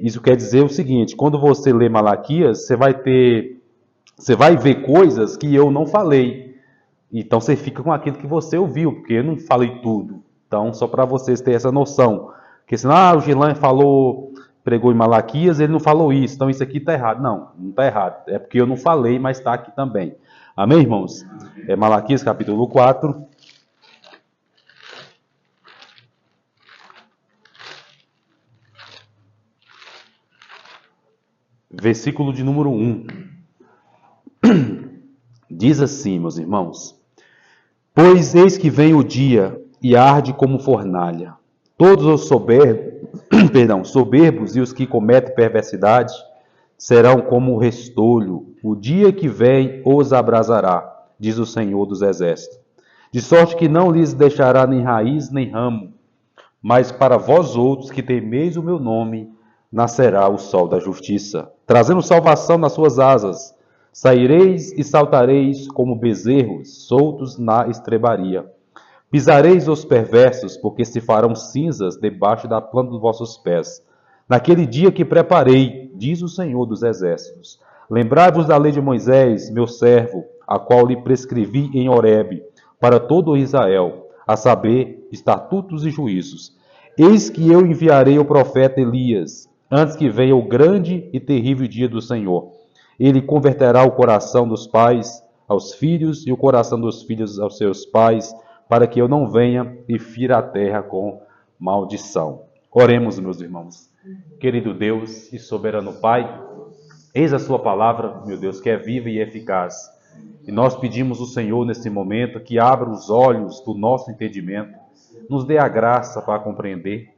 Isso quer dizer o seguinte: quando você lê Malaquias, você vai ver coisas que eu não falei. Então você fica com aquilo que você ouviu, porque eu não falei tudo. Então, só para vocês terem essa noção. Porque senão, o Gilan pregou em Malaquias, ele não falou isso, então isso aqui está errado. Não, não está errado. É porque eu não falei, mas está aqui também. Amém, irmãos? Malaquias capítulo 4. Versículo de número 1. Diz assim, meus irmãos: Pois eis que vem o dia e arde como fornalha. Todos os soberbos e os que cometem perversidade serão como restolho. O dia que vem os abrasará, diz o Senhor dos Exércitos. De sorte que não lhes deixará nem raiz nem ramo. Mas para vós outros que temeis o meu nome, nascerá o sol da justiça, trazendo salvação nas suas asas. Saireis e saltareis como bezerros, soltos na estrebaria. Pisareis os perversos, porque se farão cinzas debaixo da planta dos vossos pés. Naquele dia que preparei, diz o Senhor dos Exércitos. Lembrai-vos da lei de Moisés, meu servo, a qual lhe prescrevi em Horebe, para todo Israel, a saber, estatutos e juízos. Eis que eu enviarei o profeta Elias, antes que venha o grande e terrível dia do Senhor. Ele converterá o coração dos pais aos filhos e o coração dos filhos aos seus pais, para que eu não venha e fira a terra com maldição. Oremos, meus irmãos. Querido Deus e soberano Pai, eis a sua palavra, meu Deus, que é viva e eficaz. E nós pedimos ao Senhor nesse momento que abra os olhos do nosso entendimento, nos dê a graça para compreender,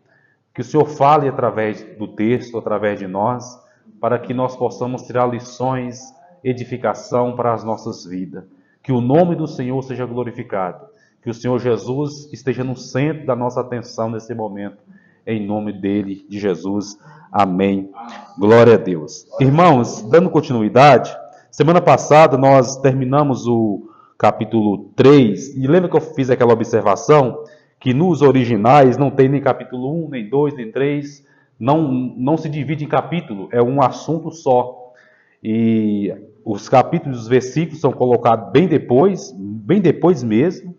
que o Senhor fale através do texto, através de nós, para que nós possamos tirar lições, edificação para as nossas vidas. Que o nome do Senhor seja glorificado. Que o Senhor Jesus esteja no centro da nossa atenção nesse momento. Em nome dele, de Jesus. Amém. Glória a Deus. Irmãos, dando continuidade, semana passada nós terminamos o capítulo 3. E lembra que eu fiz aquela observação que nos originais não tem nem capítulo 1, nem 2, nem 3. Não se divide em capítulo, é um assunto só. E os capítulos, os versículos são colocados bem depois mesmo,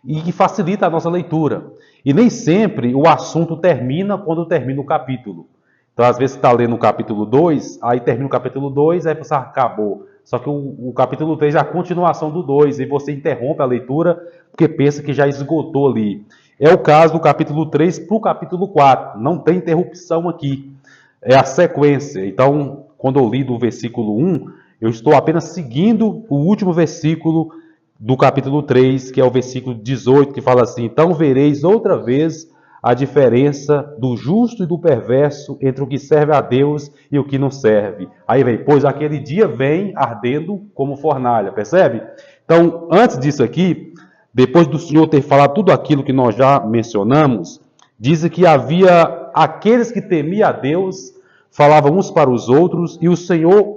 e que facilita a nossa leitura. E nem sempre o assunto termina quando termina o capítulo. Então, às vezes, você está lendo o capítulo 2, aí termina o capítulo 2, aí você acabou. Só que o capítulo 3 é a continuação do 2, e você interrompe a leitura porque pensa que já esgotou ali. É o caso do capítulo 3 para o capítulo 4. Não tem interrupção aqui. É a sequência. Então, quando eu li do versículo 1, eu estou apenas seguindo o último versículo do capítulo 3, que é o versículo 18, que fala assim: Então vereis outra vez a diferença do justo e do perverso, entre o que serve a Deus e o que não serve. Aí vem, pois aquele dia vem ardendo como fornalha, percebe? Então, antes disso aqui, depois do Senhor ter falado tudo aquilo que nós já mencionamos, diz que havia aqueles que temiam a Deus, falavam uns para os outros, e o Senhor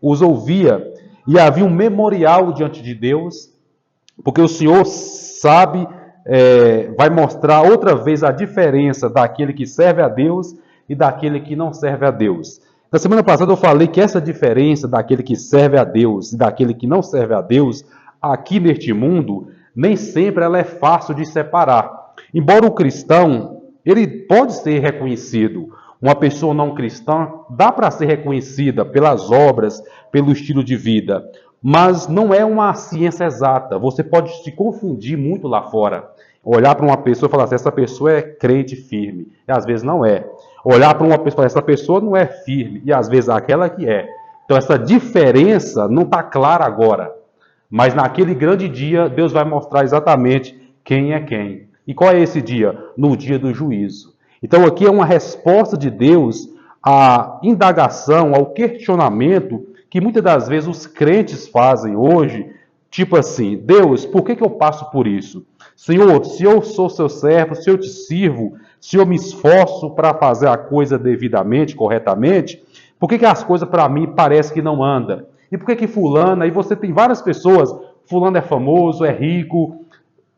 os ouvia, e havia um memorial diante de Deus, porque o Senhor sabe, vai mostrar outra vez a diferença daquele que serve a Deus e daquele que não serve a Deus. Na semana passada eu falei que essa diferença daquele que serve a Deus e daquele que não serve a Deus, aqui neste mundo, nem sempre ela é fácil de separar. Embora o cristão, ele pode ser reconhecido. Uma pessoa não cristã dá para ser reconhecida pelas obras, pelo estilo de vida, mas não é uma ciência exata. Você pode se confundir muito lá fora. Olhar para uma pessoa e falar assim, essa pessoa é crente firme, e às vezes não é. Olhar para uma pessoa e falar, essa pessoa não é firme, e às vezes aquela que é. Então essa diferença não está clara agora, mas naquele grande dia Deus vai mostrar exatamente quem é quem. E qual é esse dia? No dia do juízo. Então aqui é uma resposta de Deus à indagação, ao questionamento que muitas das vezes os crentes fazem hoje, tipo assim, Deus, por que eu passo por isso? Senhor, se eu sou seu servo, se eu te sirvo, se eu me esforço para fazer a coisa devidamente, corretamente, por que as coisas para mim parecem que não andam? E por que fulano, aí você tem várias pessoas, fulano é famoso, é rico,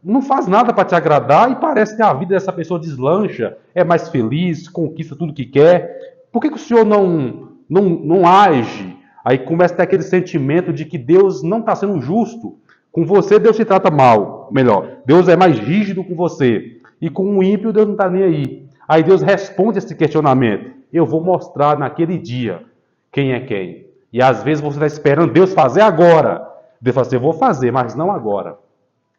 não faz nada para te agradar e parece que a vida dessa pessoa deslancha, é mais feliz, conquista tudo que quer. Por que o Senhor não age? Aí começa a ter aquele sentimento de que Deus não está sendo justo. Com você, Deus se trata mal. Melhor, Deus é mais rígido com você. E com o ímpio, Deus não está nem aí. Aí Deus responde esse questionamento. Eu vou mostrar naquele dia quem é quem. E às vezes você está esperando Deus fazer agora. Deus fala assim, eu vou fazer, mas não agora.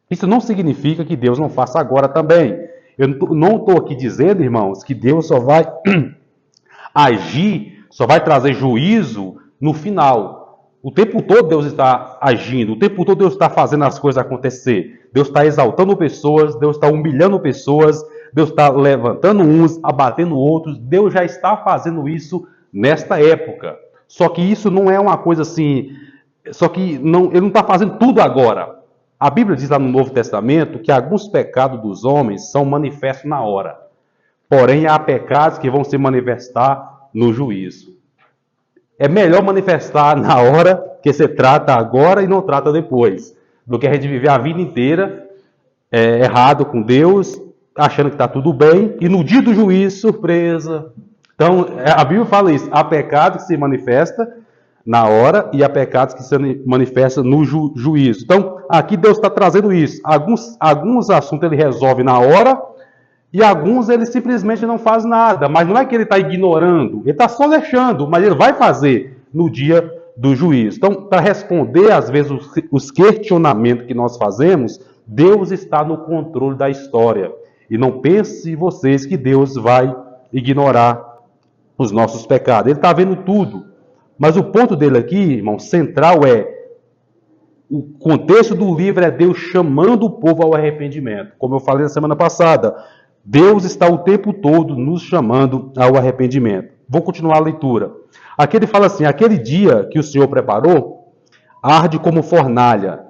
Isso não significa que Deus não faça agora também. Eu não estou aqui dizendo, irmãos, que Deus só vai agir, só vai trazer juízo no final. O tempo todo Deus está agindo, o tempo todo Deus está fazendo as coisas acontecer. Deus está exaltando pessoas, Deus está humilhando pessoas, Deus está levantando uns, abatendo outros. Deus já está fazendo isso nesta época. Só que isso não é uma coisa assim... Só que não, ele não está fazendo tudo agora. A Bíblia diz lá no Novo Testamento que alguns pecados dos homens são manifestos na hora. Porém, há pecados que vão se manifestar no juízo. É melhor manifestar na hora, que você trata agora e não trata depois, do que a gente viver a vida inteira errado com Deus, achando que está tudo bem, e no dia do juízo, surpresa. Então, a Bíblia fala isso, há pecado que se manifesta na hora e há pecados que se manifestam no juízo. Então, aqui Deus está trazendo isso. Alguns assuntos ele resolve na hora e alguns ele simplesmente não faz nada. Mas não é que ele está ignorando, ele está só deixando, mas ele vai fazer no dia do juízo. Então, para responder, às vezes, os questionamentos que nós fazemos, Deus está no controle da história. E não pense vocês que Deus vai ignorar os nossos pecados. Ele está vendo tudo. Mas o ponto dele aqui, irmão, central o contexto do livro é Deus chamando o povo ao arrependimento. Como eu falei na semana passada, Deus está o tempo todo nos chamando ao arrependimento. Vou continuar a leitura. Aqui ele fala assim, aquele dia que o Senhor preparou, arde como fornalha.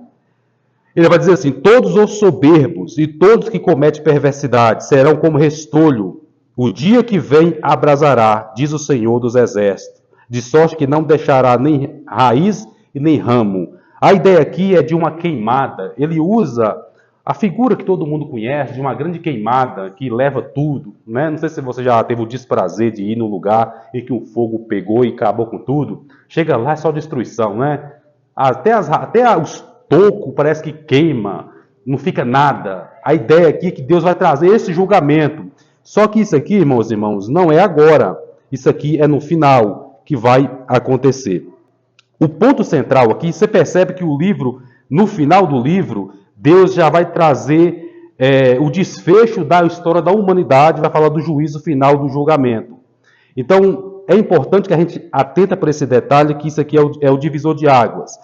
Ele vai dizer assim, todos os soberbos e todos que cometem perversidade serão como restolho. O dia que vem abrasará, diz o Senhor dos Exércitos. De sorte que não deixará nem raiz e nem ramo. A ideia aqui é de uma queimada. Ele usa a figura que todo mundo conhece, de uma grande queimada que leva tudo. Né? Não sei se você já teve o desprazer de ir no lugar em que o fogo pegou e acabou com tudo. Chega lá, é só destruição. Né? Até os tocos parece que queima, não fica nada. A ideia aqui é que Deus vai trazer esse julgamento. Só que isso aqui, irmãos, não é agora. Isso aqui é no final que vai acontecer. O ponto central aqui, você percebe que o livro, no final do livro, Deus já vai trazer o desfecho da história da humanidade, vai falar do juízo final, do julgamento. Então, é importante que a gente atenta para esse detalhe, que isso aqui é o divisor de águas.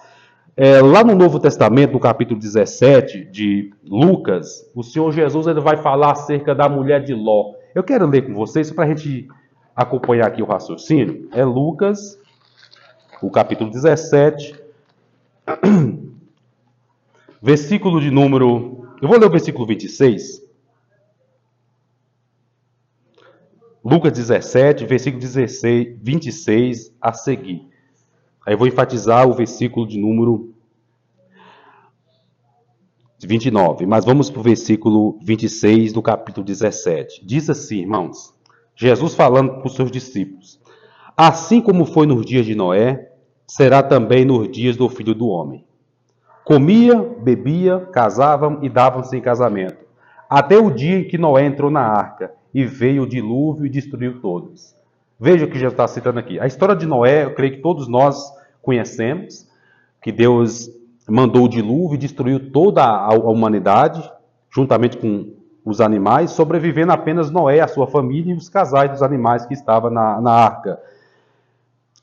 Lá no Novo Testamento, no capítulo 17 de Lucas, o Senhor Jesus ele vai falar acerca da mulher de Ló. Eu quero ler com vocês, para a gente acompanhar aqui o raciocínio, é Lucas, o capítulo 17, versículo de número... Eu vou ler o versículo 26. Lucas 17, versículo 16, 26 a seguir. Aí eu vou enfatizar o versículo de número 29. Mas vamos para o versículo 26 do capítulo 17. Diz assim, irmãos... Jesus falando para os seus discípulos. Assim como foi nos dias de Noé, será também nos dias do Filho do Homem. Comia, bebia, casavam e davam-se em casamento. Até o dia em que Noé entrou na arca e veio o dilúvio e destruiu todos. Veja o que Jesus está citando aqui. A história de Noé, eu creio que todos nós conhecemos, que Deus mandou o dilúvio e destruiu toda a humanidade, juntamente com os animais, sobrevivendo apenas Noé, a sua família e os casais dos animais que estavam na arca.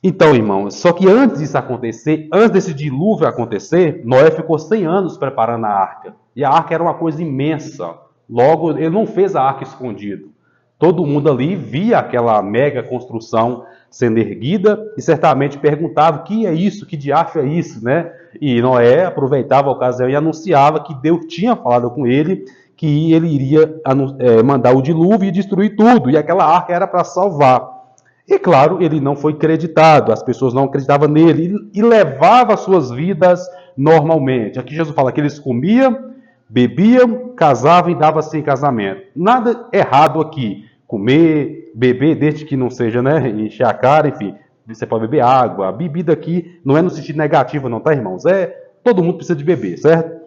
Então, irmãos, só que antes disso acontecer, antes desse dilúvio acontecer, Noé ficou 100 anos preparando a arca. E a arca era uma coisa imensa. Logo, ele não fez a arca escondido. Todo mundo ali via aquela mega construção sendo erguida e certamente perguntava o que é isso, que diacho é isso, né? E Noé aproveitava a ocasião e anunciava que Deus tinha falado com ele que ele iria mandar o dilúvio e destruir tudo, e aquela arca era para salvar. E claro, ele não foi creditado, as pessoas não acreditavam nele, e levava as suas vidas normalmente. Aqui Jesus fala que eles comiam, bebiam, casavam e davam-se em casamento. Nada errado aqui. Comer, beber, desde que não seja, né, encher a cara, enfim. Você pode beber água. A bebida aqui não é no sentido negativo, não, tá, irmãos? Todo mundo precisa de beber, certo?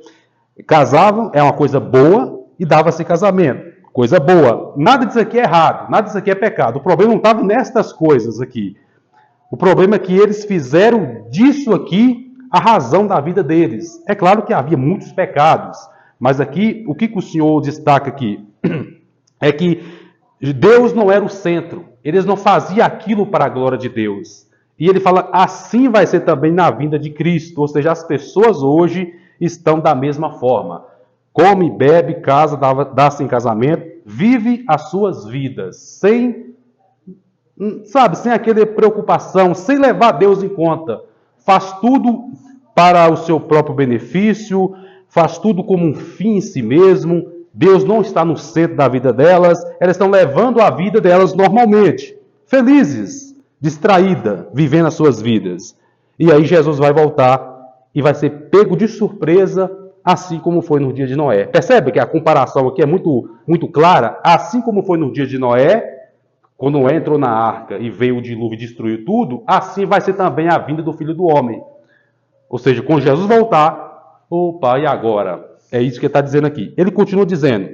Casavam, é uma coisa boa, e dava-se em casamento. Coisa boa. Nada disso aqui é errado, nada disso aqui é pecado. O problema não estava nestas coisas aqui. O problema é que eles fizeram disso aqui a razão da vida deles. É claro que havia muitos pecados, mas aqui, o que o Senhor destaca aqui é que Deus não era o centro. Eles não faziam aquilo para a glória de Deus. E ele fala, assim vai ser também na vinda de Cristo. Ou seja, as pessoas hoje estão da mesma forma. Come, bebe, casa, dá-se em casamento, vive as suas vidas, sem aquela preocupação, sem levar Deus em conta. Faz tudo para o seu próprio benefício, faz tudo como um fim em si mesmo. Deus não está no centro da vida delas, elas estão levando a vida delas normalmente, felizes, distraídas, vivendo as suas vidas. E aí Jesus vai voltar e vai ser pego de surpresa, assim como foi no dia de Noé. Percebe que a comparação aqui é muito, muito clara? Assim como foi no dia de Noé, quando Noé entrou na arca e veio o dilúvio e destruiu tudo, assim vai ser também a vinda do Filho do Homem. Ou seja, quando Jesus voltar, opa, e agora? É isso que ele está dizendo aqui. Ele continua dizendo,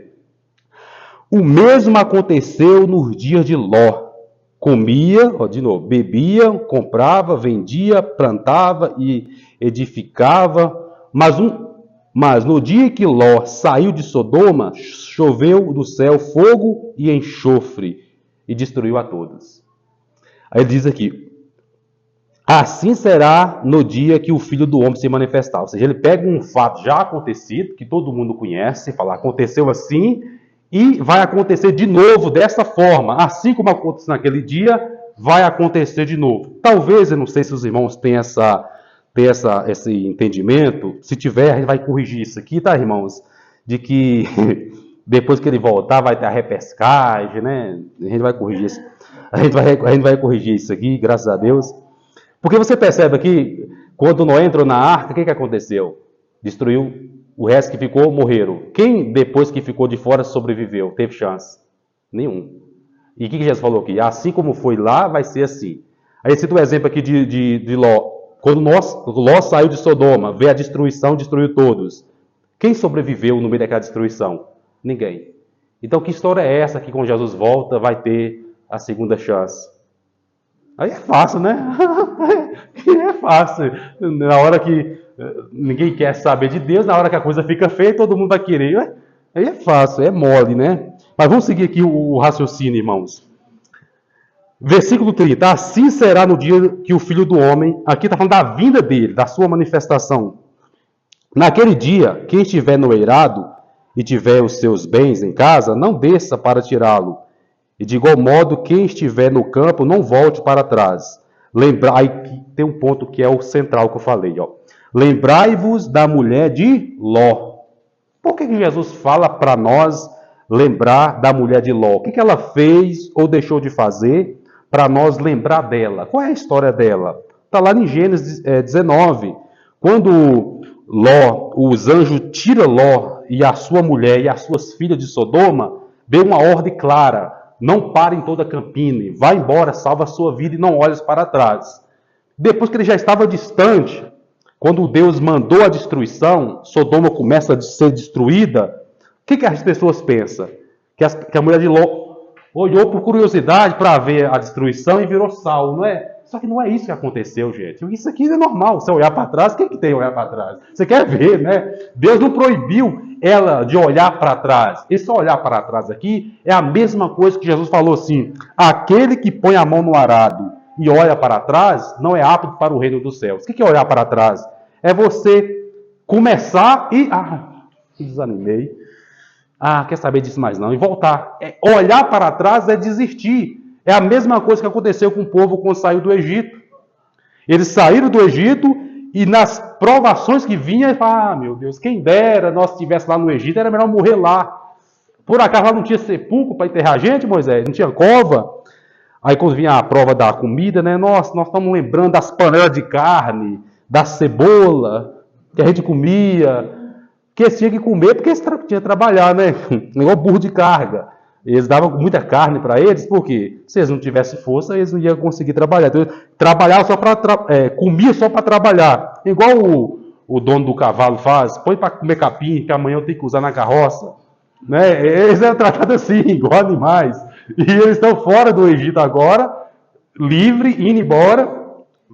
o mesmo aconteceu nos dias de Ló. Comia, de novo, bebia, comprava, vendia, plantava e edificava, mas no dia que Ló saiu de Sodoma, choveu do céu fogo e enxofre e destruiu a todos. Aí ele diz aqui, assim será no dia que o Filho do Homem se manifestar. Ou seja, ele pega um fato já acontecido, que todo mundo conhece, e fala, aconteceu assim, e vai acontecer de novo dessa forma. Assim como aconteceu naquele dia, vai acontecer de novo. Talvez, eu não sei se os irmãos têm esse entendimento. Se tiver, a gente vai corrigir isso aqui, tá, irmãos? De que depois que ele voltar, vai ter a repescagem, né? A gente vai corrigir isso. A gente vai corrigir isso aqui, graças a Deus. Porque você percebe aqui, quando Noé entrou na arca, o que aconteceu? Destruiu. O resto que ficou, morreram. Quem, depois que ficou de fora, sobreviveu? Teve chance? Nenhum. E o que Jesus falou aqui? Assim como foi lá, vai ser assim. Aí cita o exemplo aqui de Ló. Quando Ló saiu de Sodoma, veio a destruição, destruiu todos. Quem sobreviveu no meio daquela destruição? Ninguém. Então, que história é essa que, quando Jesus volta, vai ter a segunda chance? Aí é fácil, né? É fácil. Na hora que ninguém quer saber de Deus, na hora que a coisa fica feia, todo mundo vai querer. Aí é fácil, é mole, né? Mas vamos seguir aqui o raciocínio, irmãos. Versículo 30. Assim será no dia que o Filho do Homem, aqui está falando da vinda dele, da sua manifestação. Naquele dia, quem estiver no eirado e tiver os seus bens em casa, não desça para tirá-lo. E de igual modo, quem estiver no campo, não volte para trás. Aí tem um ponto que é o central que eu falei. Lembrai-vos da mulher de Ló. Por que Jesus fala para nós lembrar da mulher de Ló? O que ela fez ou deixou de fazer para nós lembrar dela? Qual é a história dela? Está lá em Gênesis 19. Quando os anjos tiram Ló e a sua mulher e as suas filhas de Sodoma, deu uma ordem clara. Não pare em toda a campina, vá embora, salva a sua vida e não olhes para trás. Depois que ele já estava distante, quando Deus mandou a destruição, Sodoma começa a ser destruída, o que as pessoas pensam? Que a mulher de Ló olhou por curiosidade para ver a destruição e virou sal, não é? Só que não é isso que aconteceu, gente. Isso aqui é normal. Você olhar para trás, quem que tem olhar para trás? Você quer ver, né? Deus não proibiu ela de olhar para trás. Esse olhar para trás aqui é a mesma coisa que Jesus falou assim: aquele que põe a mão no arado e olha para trás não é apto para o reino dos céus. O que é olhar para trás? É você começar e... desanimei. Quer saber disso mais não? E voltar. Olhar para trás é desistir. É a mesma coisa que aconteceu com o povo quando saiu do Egito. Eles saíram do Egito e nas provações que vinham, meu Deus, quem dera nós estivéssemos lá no Egito, era melhor morrer lá. Por acaso lá não tinha sepulcro para enterrar a gente, Moisés? Não tinha cova? Aí quando vinha a prova da comida, né? Nós estamos lembrando das panelas de carne, da cebola que a gente comia. que eles tinham que comer porque eles tinham que trabalhar, né? Igual burro de carga. Eles davam muita carne para eles, porque se eles não tivessem força, eles não iam conseguir trabalhar. Então, trabalhava só para comia só para trabalhar. Igual o dono do cavalo faz, põe para comer capim, que amanhã eu tenho que usar na carroça. Né? Eles eram tratados assim, igual animais. E eles estão fora do Egito agora, livre, indo embora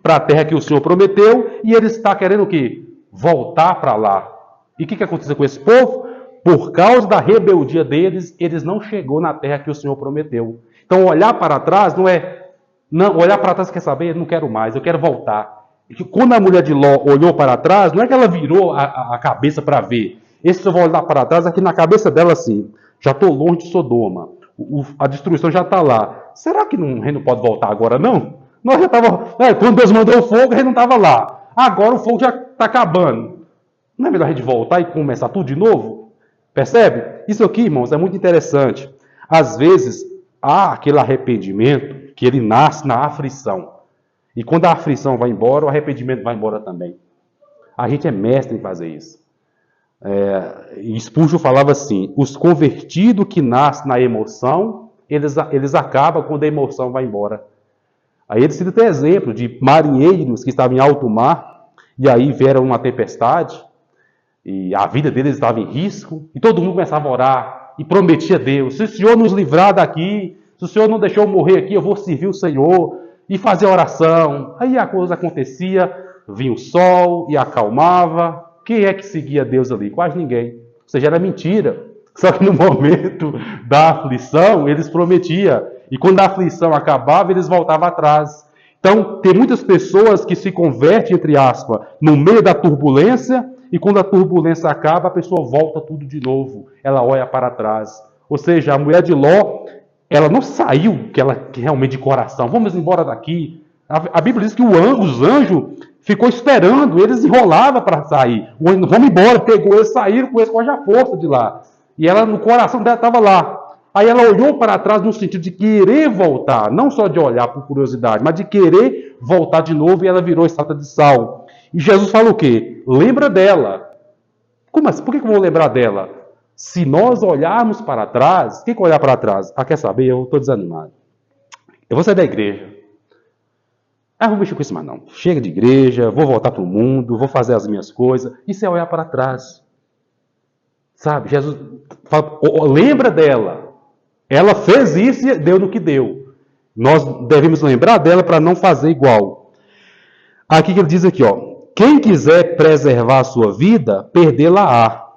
para a terra que o Senhor prometeu, e ele está querendo o quê? Voltar para lá. E o que aconteceu com esse povo? Por causa da rebeldia deles, eles não chegou na terra que o Senhor prometeu. Então, olhar para trás não é... Não, olhar para trás quer saber? Não quero mais, eu quero voltar. E quando a mulher de Ló olhou para trás, não é que ela virou a cabeça para ver. Esse eu vou olhar para trás, aqui na cabeça dela assim, já estou longe de Sodoma. A destruição já está lá. Será que o rei não pode voltar agora, não? Nós já estava... quando Deus mandou o fogo, o rei não estava lá. Agora o fogo já está acabando. Não é melhor a gente voltar e começar tudo de novo? Percebe? Isso aqui, irmãos, é muito interessante. Às vezes, há aquele arrependimento que ele nasce na aflição. E quando a aflição vai embora, o arrependimento vai embora também. A gente é mestre em fazer isso. Spurgeon falava assim, os convertidos que nascem na emoção, eles acabam quando a emoção vai embora. Aí ele cita até exemplo de marinheiros que estavam em alto mar, e aí vieram uma tempestade, e a vida deles estava em risco, e todo mundo começava a orar, e prometia a Deus, se o Senhor nos livrar daqui, se o Senhor não deixou eu morrer aqui, eu vou servir o Senhor, e fazer oração. Aí a coisa acontecia, vinha o sol, e acalmava. Quem é que seguia Deus ali? Quase ninguém. Ou seja, era mentira. Só que no momento da aflição, eles prometiam. E quando a aflição acabava, eles voltavam atrás. Então, tem muitas pessoas que se convertem, entre aspas, no meio da turbulência, e quando a turbulência acaba, a pessoa volta tudo de novo. Ela olha para trás. Ou seja, a mulher de Ló, ela não saiu que realmente de coração. Vamos embora daqui. A Bíblia diz que os anjos ficou esperando, eles enrolavam para sair. Vamos embora, pegou eles, saíram com eles com a força de lá. E ela, no coração dela, estava lá. Aí ela olhou para trás no sentido de querer voltar, não só de olhar por curiosidade, mas de querer voltar de novo, e ela virou estátua de sal. E Jesus fala o quê? Lembra dela. Como assim? Por que eu vou lembrar dela? Se nós olharmos para trás, quem que olhar para trás? Quer saber? Eu estou desanimado. Eu vou sair da igreja. Não vou mexer com isso mais não. Chega de igreja, vou voltar para o mundo, vou fazer as minhas coisas. Isso é olhar para trás. Sabe? Jesus fala, lembra dela. Ela fez isso e deu no que deu. Nós devemos lembrar dela para não fazer igual. Aqui que ele diz aqui, ó. Quem quiser preservar a sua vida, perdê-la-á.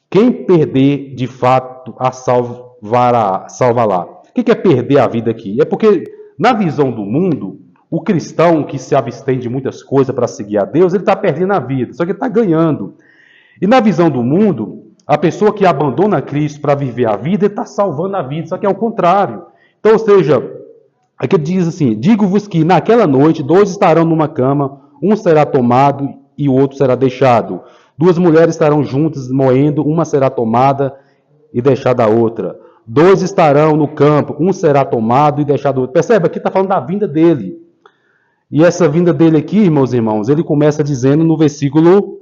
Quem perder, de fato, a salvará. O que é perder a vida aqui? É porque, na visão do mundo, o cristão que se abstém de muitas coisas para seguir a Deus, ele está perdendo a vida, só que ele está ganhando. E na visão do mundo, a pessoa que abandona Cristo para viver a vida, ele está salvando a vida, só que é o contrário. Então, ou seja, aqui ele diz assim, digo-vos que naquela noite 2 estarão numa cama, um será tomado e o outro será deixado. 2 mulheres estarão juntas moendo, uma será tomada e deixada a outra. 2 estarão no campo, um será tomado e deixado o outro. Percebe? Aqui está falando da vinda dele. E essa vinda dele aqui, meus irmãos, ele começa dizendo no versículo,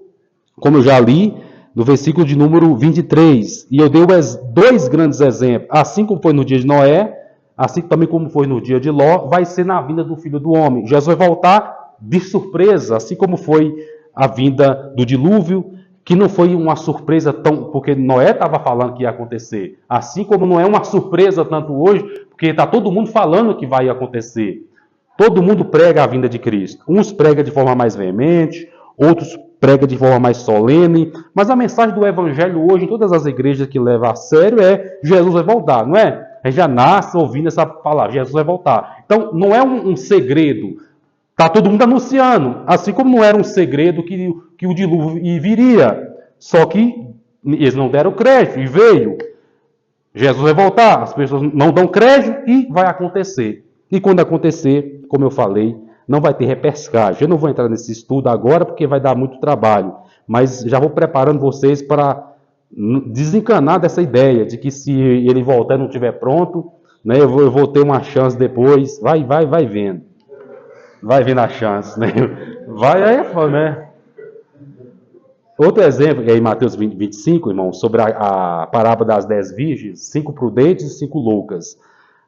como eu já li, no versículo de número 23. E eu dei 2 grandes exemplos. Assim como foi no dia de Noé, assim também como foi no dia de Ló, vai ser na vinda do Filho do Homem. Jesus vai voltar de surpresa, assim como foi a vinda do dilúvio, que não foi uma surpresa porque Noé estava falando que ia acontecer. Assim como não é uma surpresa tanto hoje, porque está todo mundo falando que vai acontecer. Todo mundo prega a vinda de Cristo. Uns pregam de forma mais veemente, outros pregam de forma mais solene. Mas a mensagem do Evangelho hoje, em todas as igrejas que levam a sério, é Jesus vai voltar, não é? A gente já nasce ouvindo essa palavra, Jesus vai voltar. Então, não é um segredo. Está todo mundo anunciando. Assim como não era um segredo que o dilúvio viria. Só que eles não deram crédito e veio. Jesus vai voltar. As pessoas não dão crédito e vai acontecer. E quando acontecer, como eu falei, não vai ter repescagem. Eu não vou entrar nesse estudo agora porque vai dar muito trabalho. Mas já vou preparando vocês para desencanar dessa ideia de que se ele voltar e não estiver pronto, né, eu vou ter uma chance depois. Vai vendo. Vai vendo a chance, né? Vai aí, né? Outro exemplo, é em Mateus 25, irmão, sobre a parábola das 10 virgens, 5 prudentes e 5 loucas.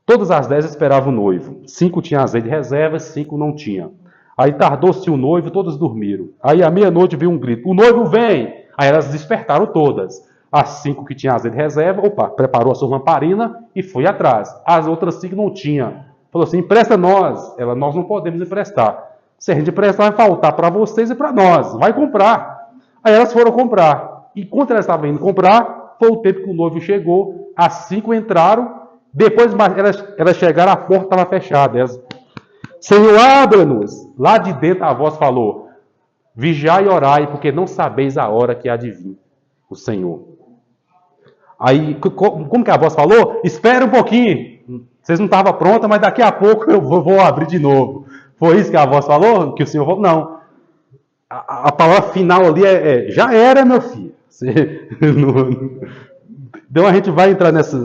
Todas as 10 esperavam o noivo. 5 tinham azeite de reserva, 5 não tinham. Aí tardou-se o noivo, todas dormiram. Aí à meia-noite veio um grito: o noivo vem! Aí elas despertaram todas. As 5 que tinham azeite de reserva, preparou a sua lamparina e foi atrás. As outras 5 não tinham. Falou assim: empresta nós. Ela: nós não podemos emprestar. Se a gente emprestar, vai faltar para vocês e para nós. Vai comprar. Aí elas foram comprar. E quando elas estavam indo comprar, foi o tempo que o noivo chegou. As 5 entraram. Depois elas chegaram, a porta estava fechada. Elas: Senhor, abra-nos. Lá de dentro a voz falou: vigiai e orai, porque não sabeis a hora que há de vir o Senhor. Aí, como que a voz falou? Espera um pouquinho. Vocês não estavam prontas, mas daqui a pouco eu vou abrir de novo. Foi isso que a voz falou? Que o Senhor falou? Não. A palavra final ali já era, meu filho. Então a gente vai entrar nessa...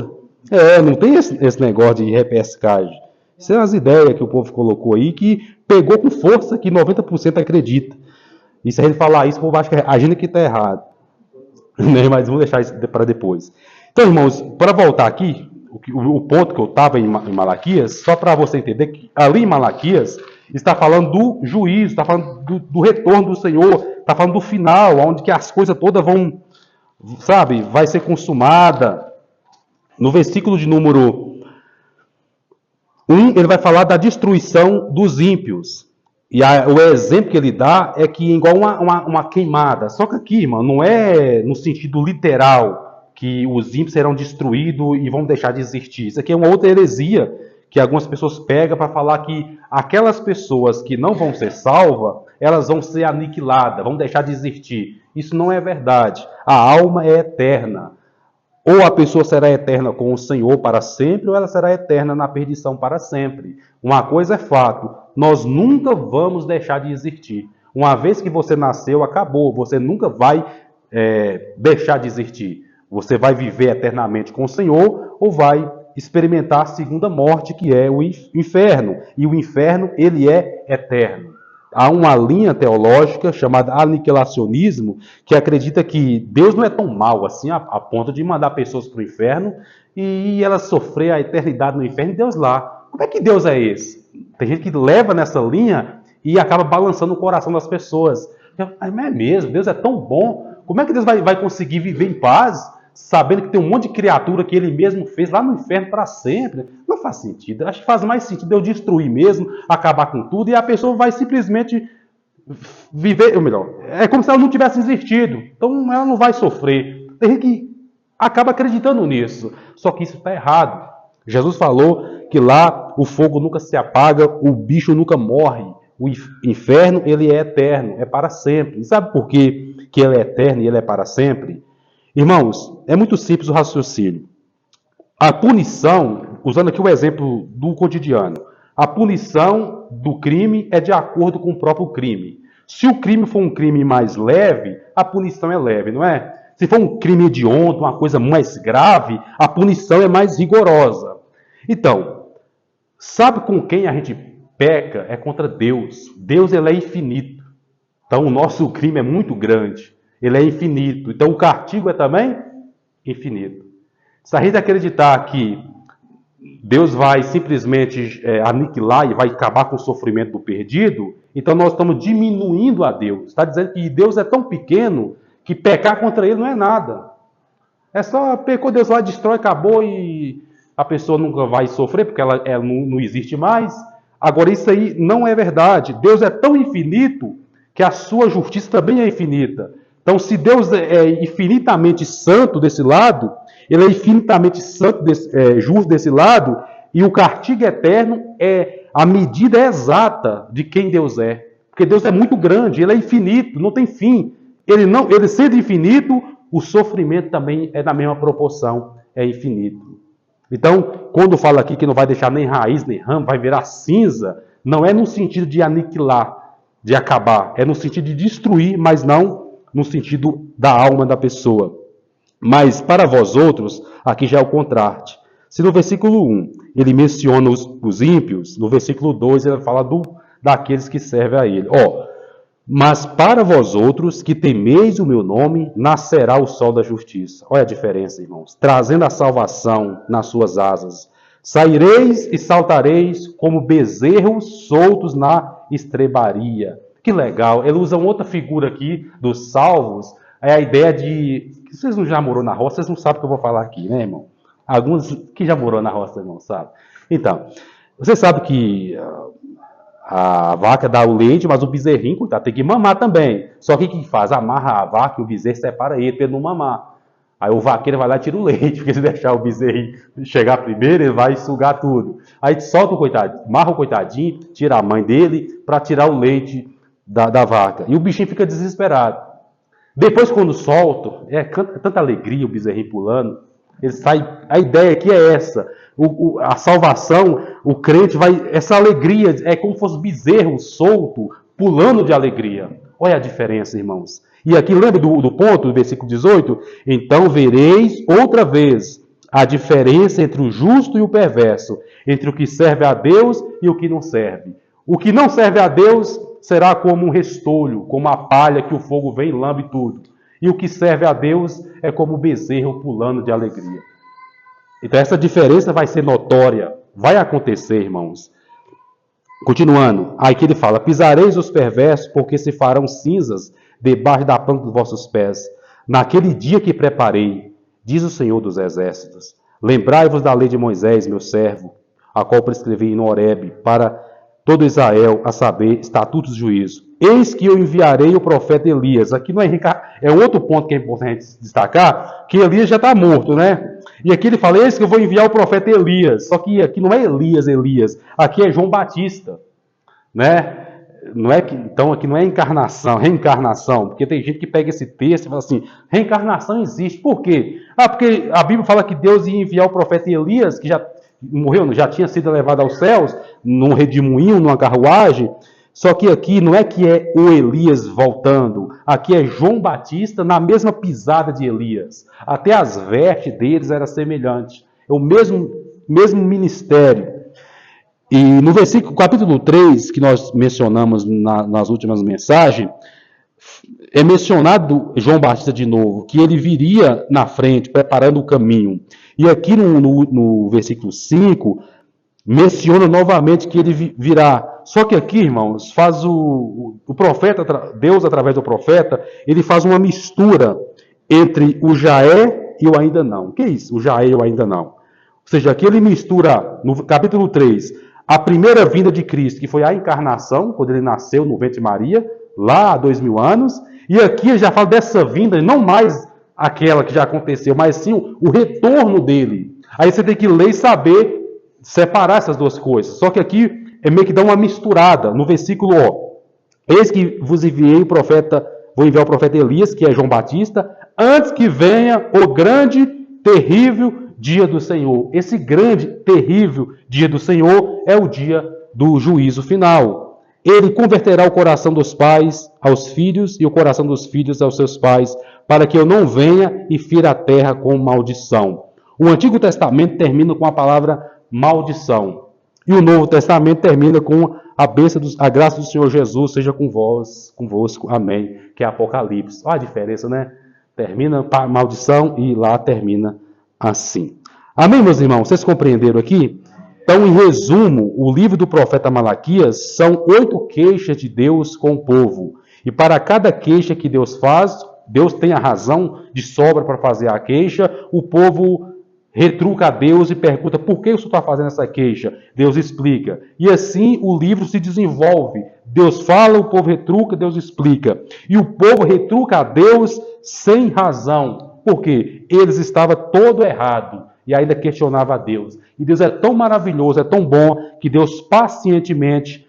não tem esse negócio de repescagem. Isso é umas ideias que o povo colocou aí, que pegou com força, que 90% acredita. E se a gente falar isso, o povo acha que a gente aqui está errado. Mas vamos deixar isso para depois. Então, irmãos, para voltar aqui, o ponto que eu estava em Malaquias, só para você entender que ali em Malaquias está falando do juízo, está falando do retorno do Senhor, está falando do final, onde que as coisas todas vão, vai ser consumada. No versículo de número 1, ele vai falar da destruição dos ímpios. E o exemplo que ele dá é que igual uma queimada. Só que aqui, irmão, não é no sentido literal que os ímpios serão destruídos e vão deixar de existir. Isso aqui é uma outra heresia que algumas pessoas pegam para falar que aquelas pessoas que não vão ser salvas, elas vão ser aniquiladas, vão deixar de existir. Isso não é verdade. A alma é eterna. Ou a pessoa será eterna com o Senhor para sempre, ou ela será eterna na perdição para sempre. Uma coisa é fato, nós nunca vamos deixar de existir. Uma vez que você nasceu, acabou. Você nunca vai deixar de existir. Você vai viver eternamente com o Senhor, ou vai experimentar a segunda morte, que é o inferno. E o inferno, ele é eterno. Há uma linha teológica chamada aniquilacionismo, que acredita que Deus não é tão mau assim, a ponto de mandar pessoas para o inferno e elas sofrer a eternidade no inferno e Deus lá. Como é que Deus é esse? Tem gente que leva nessa linha e acaba balançando o coração das pessoas. Mas é mesmo, Deus é tão bom. Como é que Deus vai conseguir viver em paz, sabendo que tem um monte de criatura que ele mesmo fez lá no inferno para sempre? Não faz sentido. Acho que faz mais sentido eu destruir mesmo, acabar com tudo, e a pessoa vai simplesmente viver, ou melhor, é como se ela não tivesse existido. Então ela não vai sofrer. Tem gente que acaba acreditando nisso. Só que isso está errado. Jesus falou que lá o fogo nunca se apaga, o bicho nunca morre. O inferno, ele é eterno, é para sempre. E sabe por quê que ele é eterno e ele é para sempre? Irmãos, é muito simples o raciocínio. A punição, usando aqui o exemplo do cotidiano, a punição do crime é de acordo com o próprio crime. Se o crime for um crime mais leve, a punição é leve, não é? Se for um crime hediondo, uma coisa mais grave, a punição é mais rigorosa. Então, sabe com quem a gente peca? É contra Deus. Deus, ele é infinito. Então, o nosso crime é muito grande. Ele é infinito. Então, o castigo é também infinito. Se a gente acreditar que Deus vai simplesmente aniquilar e vai acabar com o sofrimento do perdido, então nós estamos diminuindo a Deus. Está dizendo que Deus é tão pequeno que pecar contra ele não é nada. É só pecou, Deus lá, destrói, acabou e a pessoa nunca vai sofrer porque ela não existe mais. Agora, isso aí não é verdade. Deus é tão infinito que a sua justiça também é infinita. Então, se Deus é infinitamente santo desse lado, ele é infinitamente santo, justo desse lado, e o castigo eterno a medida exata de quem Deus é. Porque Deus é muito grande, ele é infinito, não tem fim. Ele sendo infinito, o sofrimento também é da mesma proporção, é infinito. Então, quando fala aqui que não vai deixar nem raiz, nem ramo, vai virar cinza, não é no sentido de aniquilar, de acabar, é no sentido de destruir, mas não no sentido da alma da pessoa. Mas para vós outros, aqui já é o contraste. Se no versículo 1 ele menciona os ímpios, no versículo 2 ele fala daqueles que servem a ele. Mas para vós outros que temeis o meu nome, nascerá o sol da justiça. Olha a diferença, irmãos. Trazendo a salvação nas suas asas. Saireis e saltareis como bezerros soltos na estrebaria. Que legal. Ele usa uma outra figura aqui dos salvos. É a ideia de... Vocês não já morou na roça, vocês não sabem o que eu vou falar aqui, né, irmão? Alguns que já morou na roça não sabem. Então, você sabe que a vaca dá o leite, mas o bezerrinho, coitado, tem que mamar também. Só que o que faz? Amarra a vaca e o bezerro separa ele para ele não mamar. Aí o vaqueiro vai lá e tira o leite, porque se deixar o bezerrinho chegar primeiro, ele vai sugar tudo. Aí solta o coitadinho, amarra o coitadinho, tira a mãe dele para tirar o leite da vaca. E o bichinho fica desesperado. Depois, quando solto, tanta alegria o bezerrinho pulando. Ele sai, a ideia aqui é essa. A salvação, o crente vai. Essa alegria é como se fosse bezerro solto, pulando de alegria. Olha a diferença, irmãos. E aqui, lembra do ponto, do versículo 18? Então vereis outra vez a diferença entre o justo e o perverso, entre o que serve a Deus e o que não serve. O que não serve a Deus será como um restolho, como a palha que o fogo vem e lambe tudo. E o que serve a Deus é como o bezerro pulando de alegria. Então essa diferença vai ser notória, vai acontecer, irmãos. Continuando, aí que ele fala, pisareis os perversos, porque se farão cinzas debaixo da planta dos vossos pés. Naquele dia que preparei, diz o Senhor dos Exércitos, lembrai-vos da lei de Moisés, meu servo, a qual prescrevi no Horebe, para todo Israel, a saber, estatutos de juízo. Eis que eu enviarei o profeta Elias. Aqui não é outro ponto que é importante destacar, que Elias já está morto, né? E aqui ele fala, eis que eu vou enviar o profeta Elias. Só que aqui não é Elias. Aqui é João Batista, né? Não é que, então aqui não é encarnação, reencarnação, porque tem gente que pega esse texto e fala assim, reencarnação existe. Por quê? Porque a Bíblia fala que Deus ia enviar o profeta Elias, que já morreu, já tinha sido levado aos céus, num redemoinho, numa carruagem. Só que aqui não é que é o Elias voltando, aqui é João Batista na mesma pisada de Elias. Até as vestes deles eram semelhantes. É o mesmo ministério. E no capítulo 3, que nós mencionamos nas últimas mensagens, é mencionado João Batista de novo, que ele viria na frente, preparando o caminho. E aqui no versículo 5, menciona novamente que ele virá. Só que aqui, irmãos, faz o profeta, Deus através do profeta, ele faz uma mistura entre o já é e o ainda não. O que é isso? O já é e o ainda não. Ou seja, aqui ele mistura, no capítulo 3, a primeira vinda de Cristo, que foi a encarnação, quando ele nasceu no ventre de Maria, lá há 2000 anos, e aqui ele já fala dessa vinda, não mais aquela que já aconteceu, mas sim o retorno dele. Aí você tem que ler e saber separar essas duas coisas. Só que aqui é meio que dá uma misturada. No versículo, eis que vos enviei o profeta, vou enviar o profeta Elias, que é João Batista, antes que venha o grande, terrível dia do Senhor. Esse grande, terrível dia do Senhor é o dia do juízo final. Ele converterá o coração dos pais aos filhos e o coração dos filhos aos seus pais, para que eu não venha e fira a terra com maldição. O Antigo Testamento termina com a palavra maldição. E o Novo Testamento termina com a graça do Senhor Jesus seja convosco. Amém. Que é Apocalipse. Olha a diferença, né? Termina para maldição e lá termina assim. Amém, meus irmãos? Vocês compreenderam aqui? Então, em resumo, o livro do profeta Malaquias são 8 queixas de Deus com o povo. E para cada queixa que Deus faz, Deus tem a razão de sobra para fazer a queixa, o povo retruca a Deus e pergunta por que o senhor está fazendo essa queixa? Deus explica. E assim o livro se desenvolve. Deus fala, o povo retruca, Deus explica. E o povo retruca a Deus sem razão. Por quê? Eles estavam todo errado e ainda questionava a Deus. E Deus é tão maravilhoso, é tão bom, que Deus pacientemente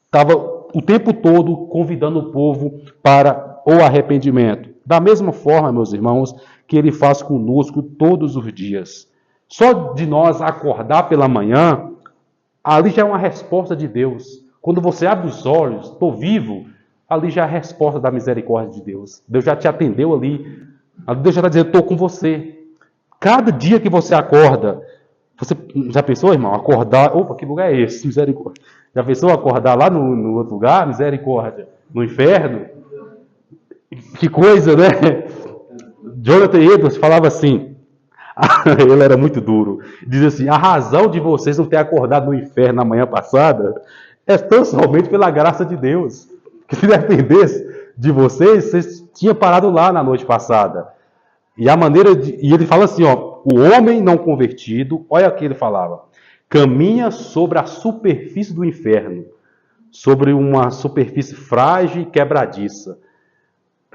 estava o tempo todo convidando o povo para o arrependimento. Da mesma forma, meus irmãos, que Ele faz conosco todos os dias. Só de nós acordar pela manhã, ali já é uma resposta de Deus. Quando você abre os olhos, estou vivo, ali já é a resposta da misericórdia de Deus. Deus já te atendeu ali. Deus já está dizendo, estou com você. Cada dia que você acorda, você já pensou, irmão, acordar, opa, que lugar é esse? Misericórdia. Já pensou acordar lá no outro lugar? Misericórdia. no inferno. Que coisa, né? Jonathan Edwards falava assim, ele era muito duro, diz assim, a razão de vocês não terem acordado no inferno na manhã passada é tão somente pela graça de Deus. Que se dependesse de vocês, vocês tinham parado lá na noite passada. E e ele fala assim, ó, o homem não convertido, olha o que ele falava, caminha sobre a superfície do inferno, sobre uma superfície frágil e quebradiça.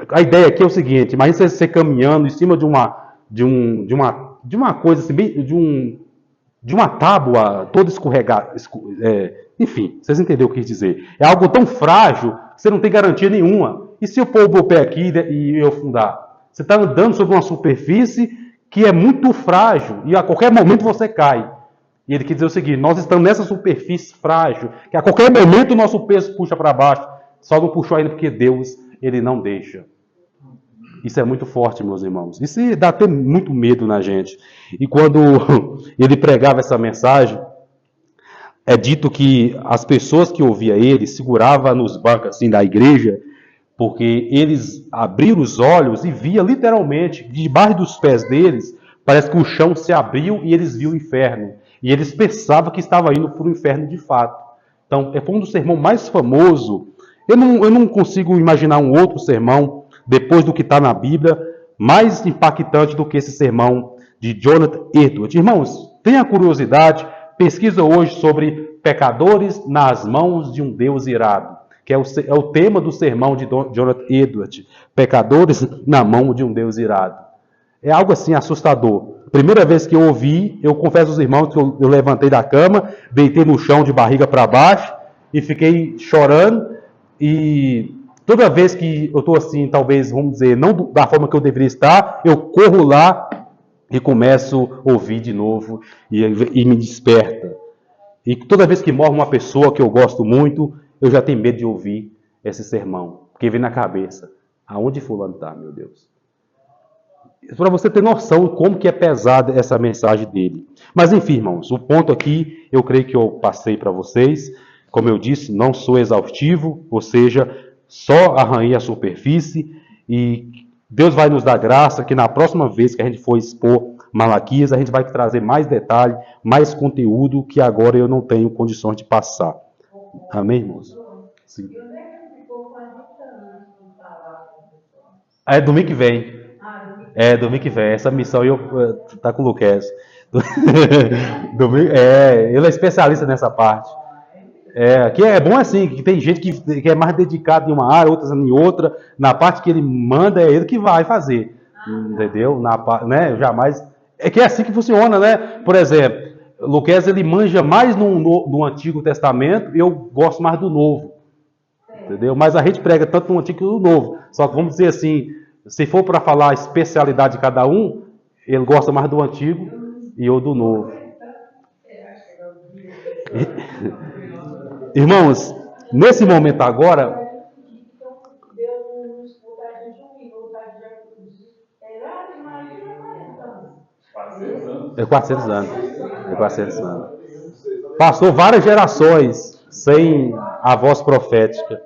A ideia aqui é o seguinte, imagina você caminhando em cima de uma coisa assim, de uma tábua toda escorregada, enfim, vocês entenderam o que eu quis dizer. É algo tão frágil que você não tem garantia nenhuma. E se eu pôr o pé aqui e eu afundar? Você está andando sobre uma superfície que é muito frágil e a qualquer momento você cai. E ele quer dizer o seguinte, nós estamos nessa superfície frágil, que a qualquer momento o nosso peso puxa para baixo, só não puxou ainda porque Deus, ele não deixa. Isso é muito forte, meus irmãos. Isso dá até muito medo na gente. E quando ele pregava essa mensagem, é dito que as pessoas que ouviam ele seguravam nos bancos assim, da igreja, porque eles abriram os olhos e via literalmente, debaixo dos pés deles, parece que o chão se abriu e eles viam o inferno. E eles pensavam que estava indo para o inferno de fato. Então, foi um dos sermões mais famosos. Eu não consigo imaginar um outro sermão, depois do que está na Bíblia, mais impactante do que esse sermão de Jonathan Edwards. Irmãos, tenha curiosidade, pesquisa hoje sobre pecadores nas mãos de um Deus irado, que é o tema do sermão de Jonathan Edwards, pecadores na mão de um Deus irado. É algo assim assustador. Primeira vez que eu ouvi, eu confesso aos irmãos que eu levantei da cama, deitei no chão de barriga para baixo e fiquei chorando. E toda vez que eu estou assim, talvez, vamos dizer, não da forma que eu deveria estar, eu corro lá e começo a ouvir de novo e me desperta. E toda vez que morre uma pessoa que eu gosto muito, eu já tenho medo de ouvir esse sermão. Porque vem na cabeça, aonde fulano está, meu Deus? Para você ter noção de como que é pesada essa mensagem dele. Mas enfim, irmãos, o ponto aqui, eu creio que eu passei para vocês. Como eu disse, não sou exaustivo, ou seja, só arranhei a superfície. E Deus vai nos dar graça que na próxima vez que a gente for expor Malaquias, a gente vai trazer mais detalhe, mais conteúdo que agora eu não tenho condições de passar. Amém, irmãos? Sim. É domingo que vem. É, domingo que vem. Essa missão tá com o Luquez. Ele é especialista nessa parte. Que é bom assim, que tem gente que é mais dedicado em uma área, outras em outra. Na parte que ele manda, é ele que vai fazer. Entendeu? Né? Jamais. É que é assim que funciona, né? Por exemplo, Luquez ele manja mais no Antigo Testamento, eu gosto mais do Novo. Entendeu? Mas a gente prega tanto no Antigo como no Novo. Só que vamos dizer assim, se for para falar a especialidade de cada um, ele gosta mais do Antigo e eu do Novo. Irmãos, nesse momento agora... É 400 anos. É 400 anos. Passou várias gerações sem a voz profética.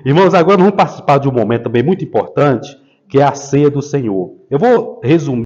Irmãos, agora vamos participar de um momento também muito importante, que é a ceia do Senhor. Eu vou resumir